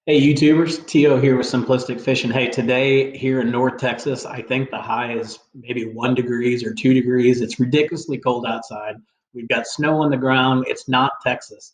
Hey YouTubers, Tio here with Simplistic Fishing. Hey, today here in North Texas, I think the high is maybe 1 degrees or 2 degrees. It's ridiculously cold outside. We've got snow on the ground. It's not Texas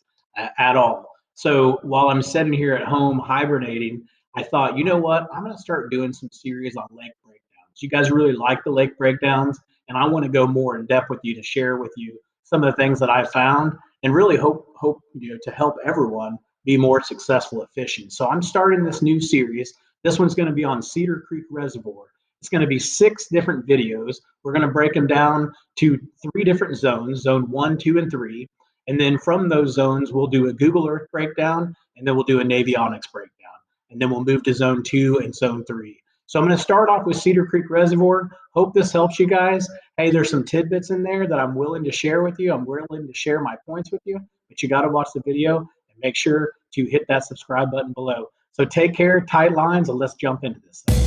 at all. So while I'm sitting here at home hibernating, I thought, you know what? I'm going to start doing some series on lake breakdowns. You guys really like the lake breakdowns, and I want to go more in depth with you to share with you some of the things that I found, and really hope to help everyone be more successful at fishing. So I'm starting this new series. This one's going to be on Cedar Creek Reservoir. It's going to be 6 different videos. We're going to break them down to 3 different zones, zone 1, 2, and 3. And then from those zones, we'll do a Google Earth breakdown, and then we'll do a Navionics breakdown. And then we'll move to zone 2 and zone 3. So I'm going to start off with Cedar Creek Reservoir. Hope this helps you guys. Hey, there's some tidbits in there that I'm willing to share with you. I'm willing to share my points with you, but you got to watch the video and make sure to hit that subscribe button below. So take care, tight lines, and let's jump into this thing.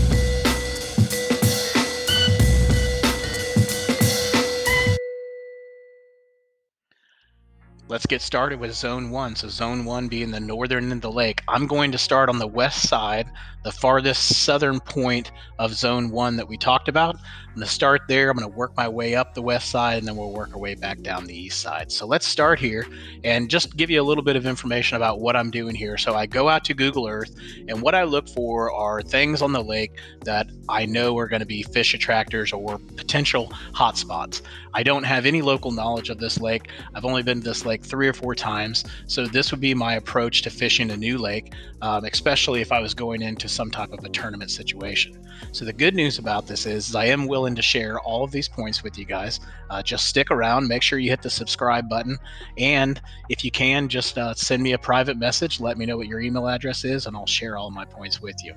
Let's get started with zone 1. So zone 1 being the northern end of the lake. I'm going to start on the west side, the farthest southern point of zone 1 that we talked about. I'm going to start there. I'm going to work my way up the west side, and then we'll work our way back down the east side. So let's start here and just give you a little bit of information about what I'm doing here. So I go out to Google Earth, and what I look for are things on the lake that I know are going to be fish attractors or potential hotspots. I don't have any local knowledge of this lake. I've only been to this lake 3 or 4 times, so this would be my approach to fishing a new lake, especially if I was going into some type of a tournament situation. So the good news about this is I am willing to share all of these points with you guys. Just stick around, make sure you hit the subscribe button, and if you can, just send me a private message, let me know what your email address is, and I'll share all my points with you.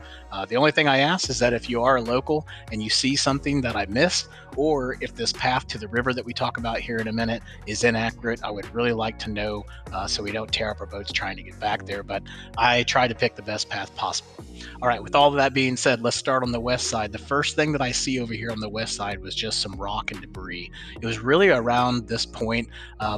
The only thing I ask is that if you are local and you see something that I missed, or if this path to the river that we talk about here in a minute is inaccurate, I would really like to know so we don't tear up our boats trying to get back there. But I try to pick the best path possible. All right, with all of that being said, let's start on the west side. The first thing that I see over here on the west side was just some rock and debris. It was really around this point.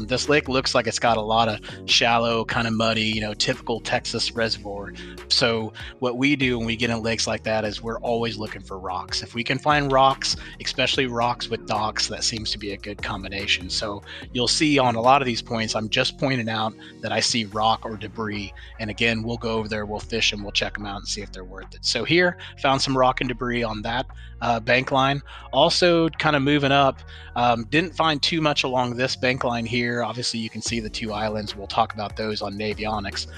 This lake looks like it's got a lot of shallow, kind of muddy, typical Texas reservoir. So what we do when we get in lakes like that is we're always looking for rocks. If we can find rocks, especially rocks with docks, that seems to be a good combination. So you'll see on a lot of these points, I'm just pointing out that I see rock or debris. And again, we'll go over there, we'll fish them, we'll check them out and see if they're worth it. So here, found some rock and debris on that bank line. Also kind of moving up, didn't find too much along this bank line here. Obviously you can see the 2 islands. We'll talk about those on Navionics.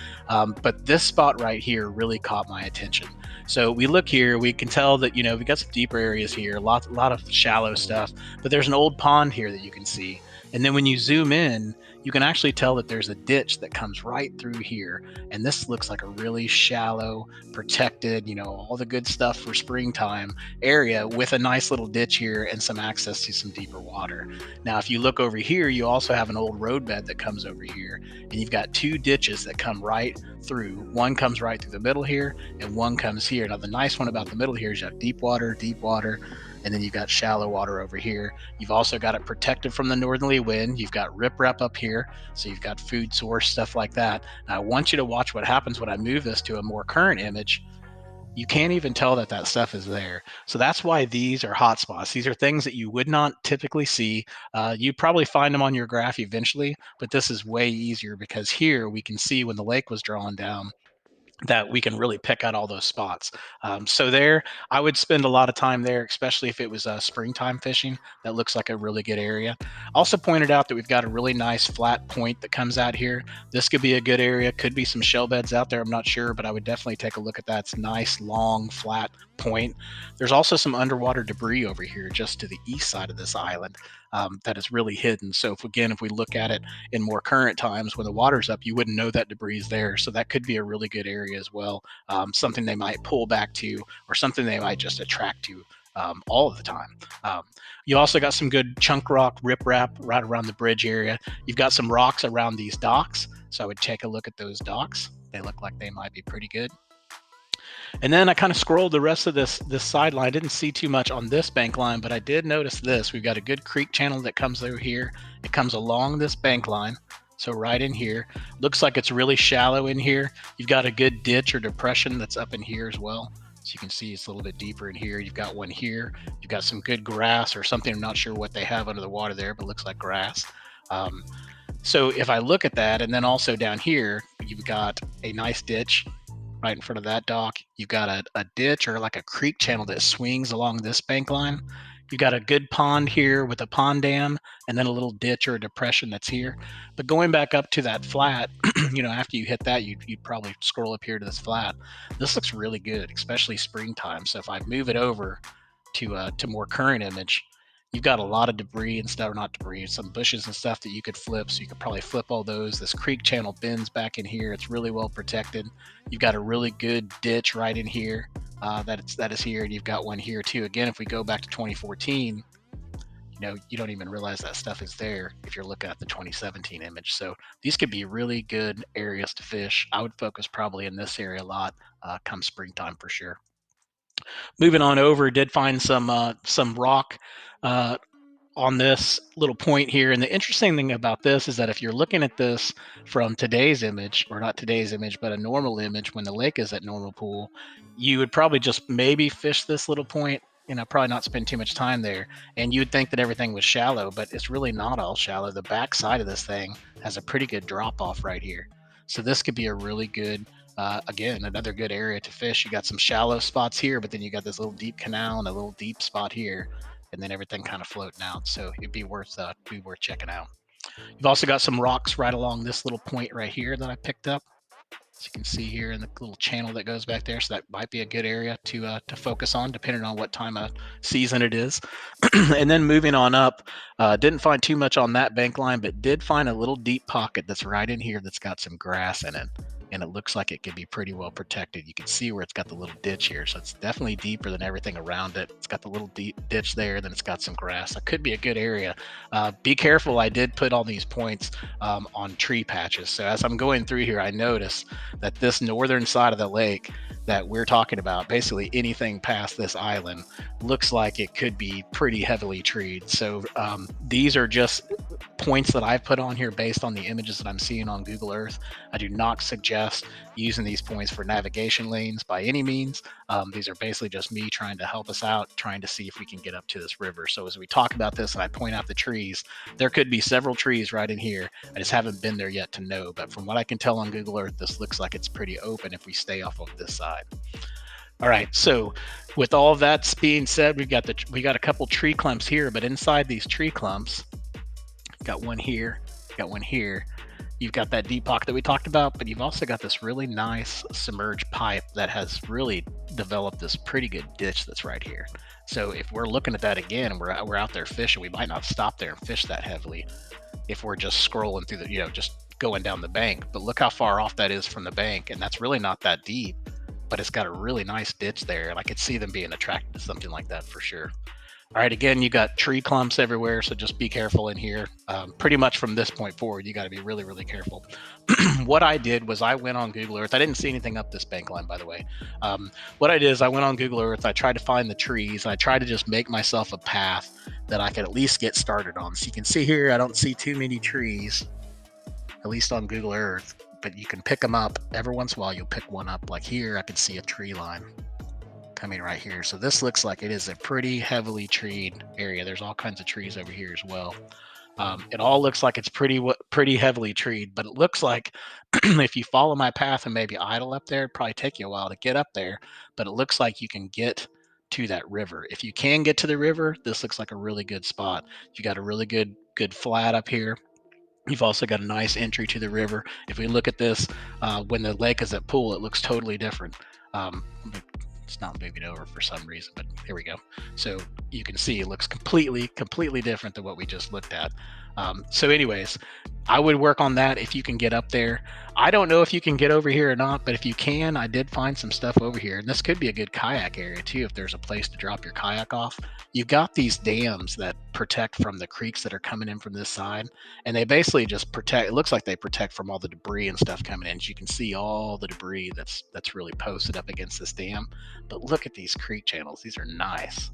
But this spot right here really caught my attention. So we look here, we can tell that, we got some deeper areas here, a lot of shallow stuff, but there's an old pond here that you can see. And then when you zoom in, you can actually tell that there's a ditch that comes right through here. And this looks like a really shallow, protected, all the good stuff for springtime area with a nice little ditch here and some access to some deeper water. Now, if you look over here, you also have an old roadbed that comes over here, and you've got 2 ditches that come right through. One comes right through the middle here, and one comes here. Now, the nice one about the middle here is you have deep water, and then you've got shallow water over here. You've also got it protected from the northerly wind. You've got riprap up here, so you've got food source, stuff like that. Now, I want you to watch what happens when I move this to a more current image. You can't even tell that that stuff is there. So that's why these are hotspots. These are things that you would not typically see. You'd probably find them on your graph eventually, but this is way easier because here we can see when the lake was drawn down that we can really pick out all those spots. So there, I would spend a lot of time there, especially if it was springtime fishing. That looks like a really good area. Also pointed out that we've got a really nice flat point that comes out here. This could be a good area. Could be some shell beds out there. I'm not sure, but I would definitely take a look at that. It's nice, long, flat point. There's also some underwater debris over here just to the east side of this island that is really hidden. So if we look at it in more current times when the water's up, you wouldn't know that debris is there. So that could be a really good area as well. Something they might pull back to, or something they might just attract to all of the time. You also got some good chunk rock riprap right around the bridge area. You've got some rocks around these docks. So I would take a look at those docks. They look like they might be pretty good. And then I kind of scrolled the rest of this sideline. I didn't see too much on this bank line, but I did notice this. We've got a good creek channel that comes through here. It comes along this bank line. So right in here, looks like it's really shallow in here. You've got a good ditch or depression that's up in here as well. So you can see it's a little bit deeper in here. You've got one here. You've got some good grass or something. I'm not sure what they have under the water there, but it looks like grass. So if I look at that, and then also down here, you've got a nice ditch right in front of that dock. You've got a ditch or like a creek channel that swings along this bank line. You've got a good pond here with a pond dam, and then a little ditch or a depression that's here. But going back up to that flat, after you hit that, you'd probably scroll up here to this flat. This looks really good, especially springtime. So if I move it over to more current image, you've got a lot of debris and stuff, or not debris, some bushes and stuff that you could flip. So you could probably flip all those. This creek channel bends back in here. It's really well protected. You've got a really good ditch right in here that is here, and you've got one here too. Again, if we go back to 2014, you don't even realize that stuff is there if you're looking at the 2017 image. So these could be really good areas to fish. I would focus probably in this area a lot come springtime for sure. Moving on over, did find some rock on this little point here. And the interesting thing about this is that if you're looking at this from today's image, or not today's image, but a normal image when the lake is at normal pool, you would probably just maybe fish this little point, probably not spend too much time there. And you'd think that everything was shallow, but it's really not all shallow. The back side of this thing has a pretty good drop off right here. So this could be a really good, again, another good area to fish. You got some shallow spots here, but then you got this little deep canal and a little deep spot here, and then everything kind of floating out. So it'd be worth checking out. You've also got some rocks right along this little point right here that I picked up. As you can see here in the little channel that goes back there. So that might be a good area to focus on, depending on what time of season it is. And then moving on up, didn't find too much on that bank line, but did find a little deep pocket that's right in here that's got some grass in it. And it looks like it could be pretty well protected. You can see where it's got the little ditch here. So it's definitely deeper than everything around it. It's got the little deep ditch there, then it's got some grass. That could be a good area. Be careful. I did put all these points on tree patches. So as I'm going through here, I notice that this northern side of the lake that we're talking about, basically anything past this island, looks like it could be pretty heavily treed. So these are just points that I've put on here based on the images that I'm seeing on Google Earth. I do not suggest using these points for navigation lanes by any means. These are basically just me trying to help us out, trying to see if we can get up to this river. So as we talk about this and I point out the trees, there could be several trees right in here. I just haven't been there yet to know, but from what I can tell on Google Earth, this looks like it's pretty open if we stay off of this side. All right, so with all of that being said, we got a couple tree clumps here, but inside these tree clumps, got one here, got one here. You've got that deep pocket that we talked about, but you've also got this really nice submerged pipe that has really developed this pretty good ditch that's right here. So if we're looking at that again and we're out there fishing, we might not stop there and fish that heavily if we're just scrolling through the, just going down the bank. But look how far off that is from the bank, and that's really not that deep, but it's got a really nice ditch there, and I could see them being attracted to something like that for sure. All right, again, you got tree clumps everywhere, so just be careful in here. Pretty much from this point forward, you got to be really, really careful. What I did was I went on Google Earth. I didn't see anything up this bank line, by the way. What I did is I went on Google Earth. I tried to find the trees. I tried to just make myself a path that I could at least get started on. So you can see here, I don't see too many trees, at least on Google Earth, but you can pick them up. Every once in a while, you'll pick one up. Like here, I can see a tree line coming right here. So this looks like it is a pretty heavily treed area. There's all kinds of trees over here as well. It all looks like it's pretty heavily treed, but it looks like if you follow my path and maybe idle up there, it'd probably take you a while to get up there, but it looks like you can get to that river. If you can get to the river, this looks like a really good spot. You got a really good flat up here. You've also got a nice entry to the river. If we look at this, when the lake is at pool, it looks totally different. It's not moving over for some reason, but here we go. So you can see it looks completely different than what we just looked at. So anyways, I would work on that if you can get up there. I don't know if you can get over here or not, but if you can, I did find some stuff over here. And this could be a good kayak area too, if there's a place to drop your kayak off. You've got these dams that protect from the creeks that are coming in from this side. And they basically just protect, it looks like they protect from all the debris and stuff coming in. As you can see all the debris that's really posted up against this dam. But look at these creek channels. These are nice.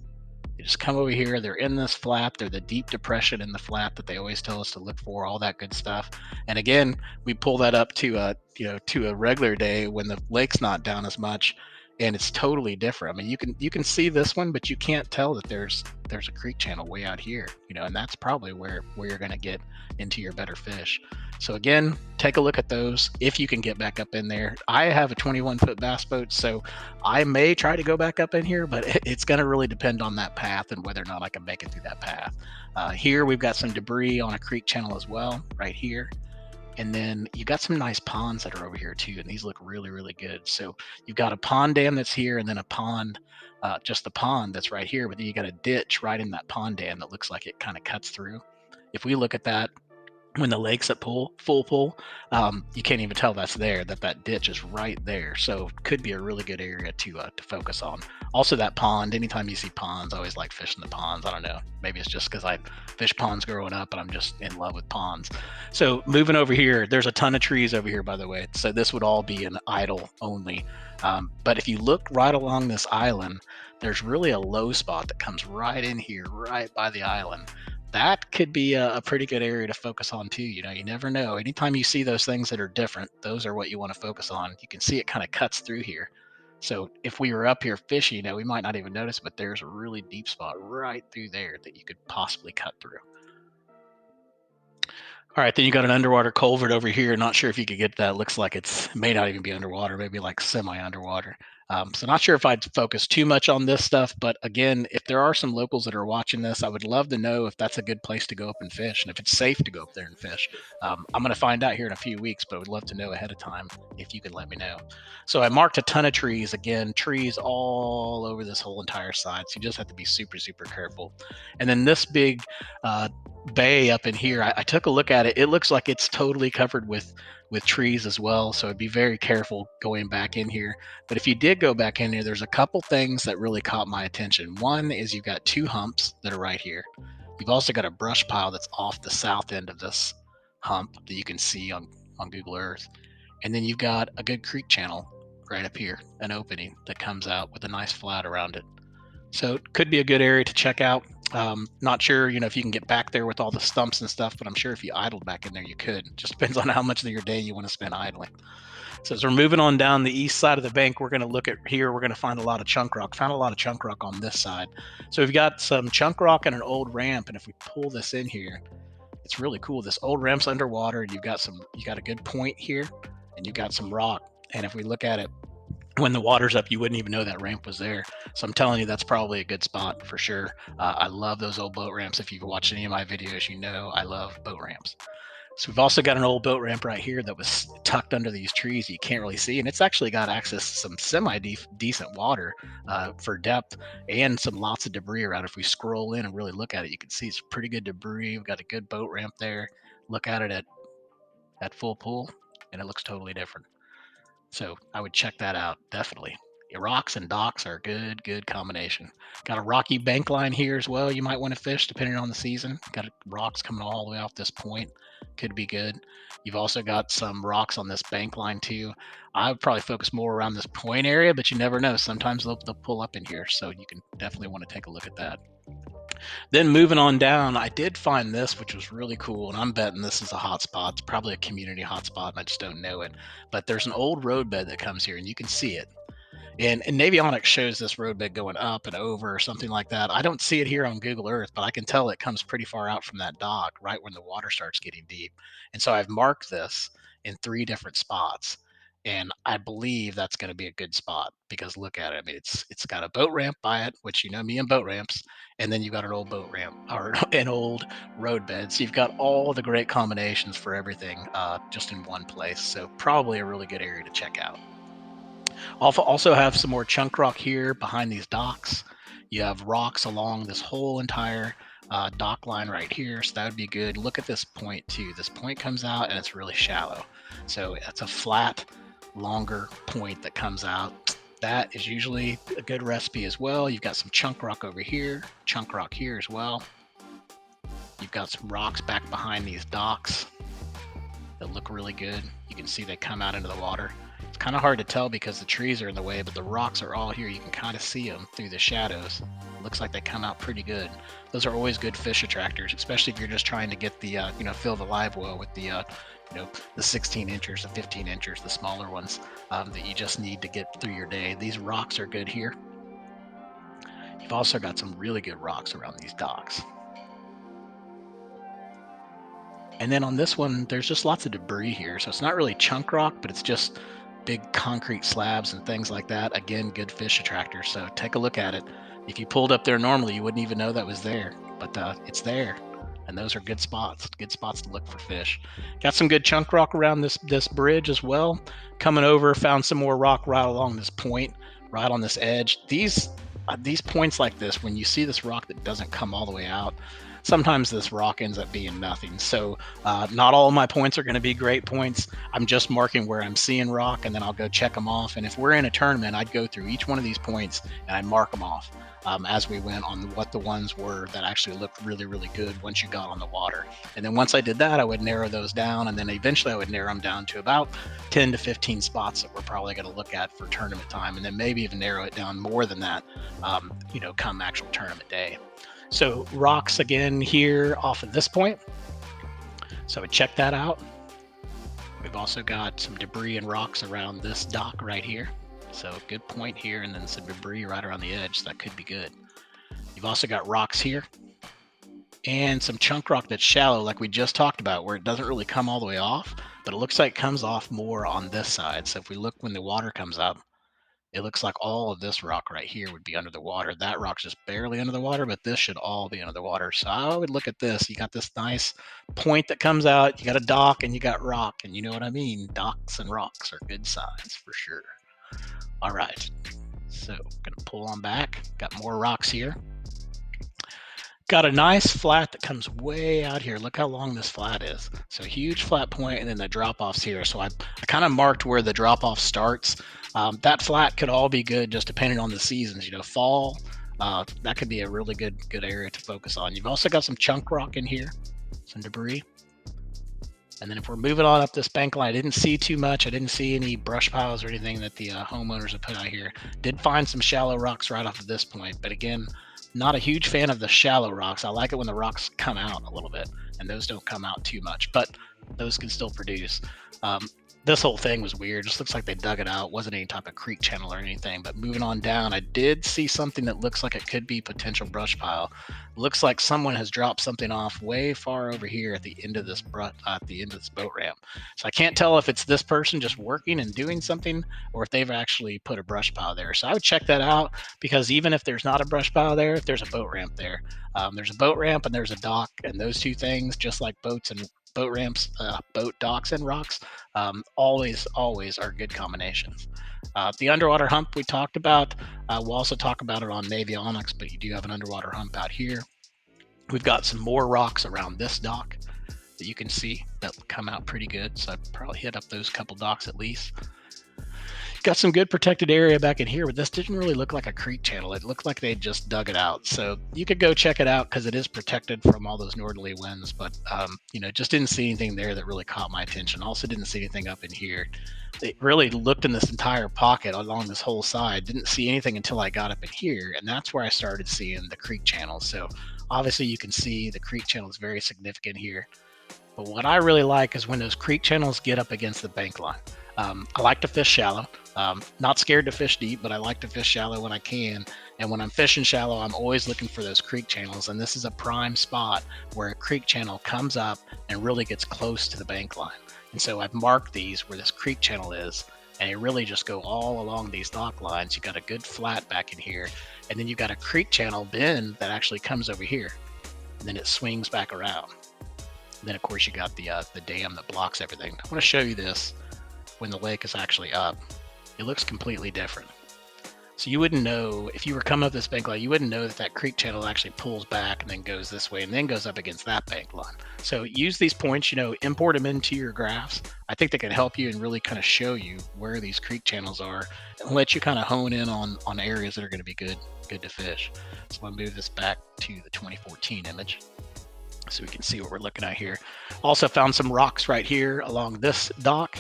You just come over here. They're in this flat. They're the deep depression in the flat that they always tell us to look for, all that good stuff. And again, we pull that up to a regular day when the lake's not down as much, and it's totally different. I mean, you can see this one, but you can't tell that there's a creek channel way out here, and that's probably where you're going to get into your better fish. So again, take a look at those if you can get back up in there. I have a 21-foot bass boat, so I may try to go back up in here, but it's going to really depend on that path and whether or not I can make it through that path. Here we've got some debris on a creek channel as well, right here. And then you got some nice ponds that are over here too, and these look really, really good. So you've got a pond dam that's here, and then a pond, just the pond that's right here, but then you got a ditch right in that pond dam that looks like it kind of cuts through. If we look at that, when the lake's at full pull, you can't even tell that's there, that ditch is right there. So could be a really good area to focus on. Also that pond, anytime you see ponds, I always like fishing the ponds. I don't know, maybe it's just because I fished ponds growing up and I'm just in love with ponds. So moving over here, there's a ton of trees over here, by the way. So this would all be an idle only. But if you look right along this island, there's really a low spot that comes right in here, right by the island. That could be a pretty good area to focus on too. You never know. Anytime you see those things that are different, those are what you want to focus on. You can see it kind of cuts through here. So if we were up here fishing, we might not even notice, but there's a really deep spot right through there that you could possibly cut through. All right, then you got an underwater culvert over here. Not sure if you could get that. Looks like it may not even be underwater, maybe like semi-underwater. So not sure if I'd focus too much on this stuff, but again, if there are some locals that are watching this, I would love to know if that's a good place to go up and fish, and if it's safe to go up there and fish. I'm going to find out here in a few weeks, but I would love to know ahead of time if you could let me know. So I marked a ton of trees. Again, trees all over this whole entire side, so you just have to be super, super careful. And then this big bay up in here, I took a look at it. It looks like it's totally covered with trees as well, so be very careful going back in here. But if you did go back in here, there's a couple things that really caught my attention. One is you've got two humps that are right here. You've also got a brush pile that's off the south end of this hump that you can see on Google Earth. And then you've got a good creek channel right up here, an opening that comes out with a nice flat around it. So it could be a good area to check out. Not sure, if you can get back there with all the stumps and stuff, but I'm sure if you idled back in there, you could. Just depends on how much of your day you want to spend idling. So as we're moving on down the east side of the bank, we're going to look at here. We're going to find a lot of chunk rock. Found a lot of chunk rock on this side. So we've got some chunk rock and an old ramp. And if we pull this in here, it's really cool. This old ramp's underwater, and you got a good point here, and you've got some rock. And if we look at it, when the water's up, you wouldn't even know that ramp was there. So I'm telling you, that's probably a good spot for sure. I love those old boat ramps. If you've watched any of my videos, I love boat ramps. So we've also got an old boat ramp right here that was tucked under these trees you can't really see. And it's actually got access to some semi-decent water for depth and some lots of debris around. If we scroll in and really look at it, you can see it's pretty good debris. We've got a good boat ramp there. Look at it at full pull, and it looks totally different. So I would check that out, definitely. Rocks and docks are a good combination. Got a rocky bank line here as well. You might want to fish depending on the season. Got rocks coming all the way off this point. Could be good. You've also got some rocks on this bank line too. I would probably focus more around this point area, but you never know. Sometimes they'll pull up in here, so you can definitely want to take a look at that. Then moving on down, I did find this, which was really cool, and I'm betting this is a hotspot. It's probably a community hotspot, and I just don't know it. But there's an old roadbed that comes here, and you can see it. And Navionics shows this roadbed going up and over or something like that. I don't see it here on Google Earth, but I can tell it comes pretty far out from that dock, right when the water starts getting deep. And so I've marked this in 3 different spots. And I believe that's going to be a good spot because look at it. I mean, it's got a boat ramp by it, which me and boat ramps, and then you've got an old boat ramp or an old roadbed. So you've got all the great combinations for everything just in one place. So probably a really good area to check out. Also have some more chunk rock here behind these docks. You have rocks along this whole entire dock line right here, so that would be good. Look at this point too. This point comes out and it's really shallow. So it's a flat, longer point that comes out. That is usually a good recipe as well. You've got some chunk rock over here, chunk rock here as well. You've got some rocks back behind these docks that look really good. You can see they come out into the water. It's kind of hard to tell because the trees are in the way, but the rocks are all here. You can kind of see them through the shadows. It looks like they come out pretty good. Those are always good fish attractors, especially if you're just trying to get the fill the live well with the the 16 inchers, the 15 inchers, the smaller ones that you just need to get through your day. These rocks are good here. You've also got some really good rocks around these docks. And then on this one, there's just lots of debris here. So it's not really chunk rock, but it's just big concrete slabs and things like that. Again, good fish attractors. So take a look at it. If you pulled up there normally, you wouldn't even know that was there, but it's there. And those are good spots to look for fish. Got some good chunk rock around this bridge as well. Coming over, found some more rock right along this point, right on this edge. These points like this, when you see this rock that doesn't come all the way out, sometimes this rock ends up being nothing. So not all of my points are going to be great points. I'm just marking where I'm seeing rock, and then I'll go check them off. And if we're in a tournament, I'd go through each one of these points and I'd mark them off as we went on what the ones were that actually looked really, really good once you got on the water. And then once I did that, I would narrow those down, and then eventually I would narrow them down to about 10 to 15 spots that we're probably going to look at for tournament time, and then maybe even narrow it down more than that, come actual tournament day. So rocks again here off of this point. So we check that out. We've also got some debris and rocks around this dock right here. So good point here, and then some debris right around the edge. So that could be good. You've also got rocks here and some chunk rock that's shallow, like we just talked about, where it doesn't really come all the way off, but it looks like it comes off more on this side. So if we look when the water comes up, it looks like all of this rock right here would be under the water. That rock's just barely under the water, but this should all be under the water. So I would look at this. You got this nice point that comes out. You got a dock and you got rock, and you know what I mean. Docks and rocks are good signs for sure. All right, so gonna pull on back. Got more rocks here. Got a nice flat that comes way out here. Look how long this flat is. So huge flat point, and then the drop-offs here. So I kind of marked where the drop-off starts. That flat could all be good just depending on the seasons. Fall, that could be a really good area to focus on. You've also got some chunk rock in here, some debris. And then if we're moving on up this bank line, I didn't see too much. I didn't see any brush piles or anything that the homeowners have put out here. Did find some shallow rocks right off of this point, but again, not a huge fan of the shallow rocks. I like it when the rocks come out a little bit, and those don't come out too much, but those can still produce. This whole thing was weird. Just looks like they dug it out. Wasn't any type of creek channel or anything. But moving on down, I did see something that looks like it could be potential brush pile. Looks like someone has dropped something off way far over here at the end of this boat ramp. So I can't tell if it's this person just working and doing something, or if they've actually put a brush pile there. So I would check that out, because even if there's not a brush pile there, if there's a boat ramp there, there's a boat ramp and there's a dock, and those two things, just like boats and boat ramps, boat docks and rocks, always are good combinations. The underwater hump we talked about. We'll also talk about it on Navy Onyx, but you do have an underwater hump out here. We've got some more rocks around this dock that you can see that come out pretty good. So I'd probably hit up those couple docks at least. Got some good protected area back in here, but this didn't really look like a creek channel. It looked like they just dug it out. So you could go check it out because it is protected from all those northerly winds, but just didn't see anything there that really caught my attention. Also didn't see anything up in here. It really looked in this entire pocket along this whole side. Didn't see anything until I got up in here, and that's where I started seeing the creek channels. So obviously you can see the creek channel is very significant here. But what I really like is when those creek channels get up against the bank line. I like to fish shallow. Not scared to fish deep, but I like to fish shallow when I can. And when I'm fishing shallow, I'm always looking for those creek channels. And this is a prime spot where a creek channel comes up and really gets close to the bank line. And so I've marked these where this creek channel is, and you really just go all along these dock lines. You got a good flat back in here, and then you got a creek channel bend that actually comes over here, and then it swings back around. And then of course you got the dam that blocks everything. I want to show you this when the lake is actually up. It looks completely different. So you wouldn't know, if you were coming up this bank line, you wouldn't know that creek channel actually pulls back and then goes this way and then goes up against that bank line. So use these points, import them into your graphs. I think they can help you and really kind of show you where these creek channels are and let you kind of hone in on areas that are going to be good to fish. So I'll move this back to the 2014 image so we can see what we're looking at here. Also found some rocks right here along this dock.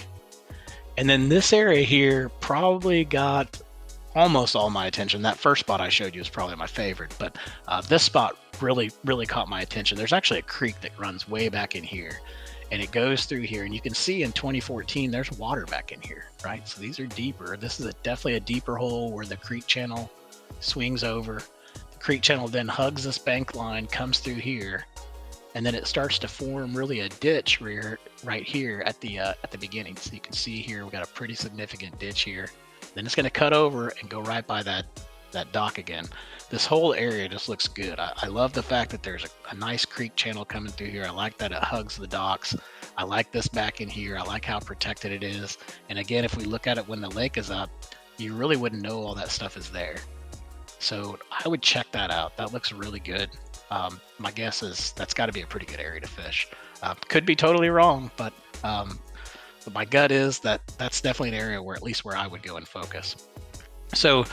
And then this area here probably got almost all my attention. That first spot I showed you is probably my favorite, but this spot really caught my attention. There's actually a creek that runs way back in here, and it goes through here, and you can see in 2014 there's water back in here, right? So these are deeper. This is definitely a deeper hole where the creek channel swings over. The creek channel then hugs this bank line, comes through here, and then it starts to form really a ditch right here at the beginning. So you can see here we got a pretty significant ditch here. Then it's going to cut over and go right by that dock again. This whole area just looks good. I love the fact that there's a nice creek channel coming through here. I like that it hugs the docks. I like this back in here. I like how protected it is. And again, if we look at it when the lake is up, you really wouldn't know all that stuff is there. So I would check that out. That looks really good. My guess is that's got to be a pretty good area to fish. Could be totally wrong, but my gut is that that's definitely an area where at least where I would go and focus. So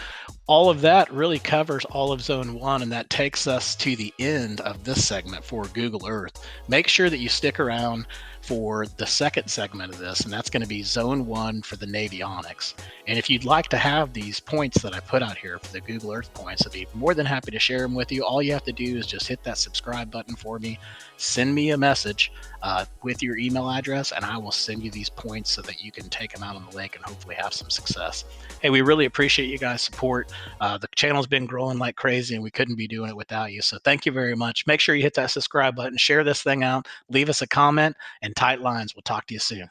all of that really covers all of Zone 1, and that takes us to the end of this segment for Google Earth. Make sure that you stick around for the second segment of this, and that's going to be Zone 1 for the Navionics. And if you'd like to have these points that I put out here for the Google Earth points, I'd be more than happy to share them with you. All you have to do is just hit that subscribe button for me, send me a message with your email address, and I will send you these points so that you can take them out on the lake and hopefully have some success. Hey, we really appreciate you guys' support. The channel's been growing like crazy, and we couldn't be doing it without you. So thank you very much. Make sure you hit that subscribe button, share this thing out, leave us a comment, and tight lines. We'll talk to you soon.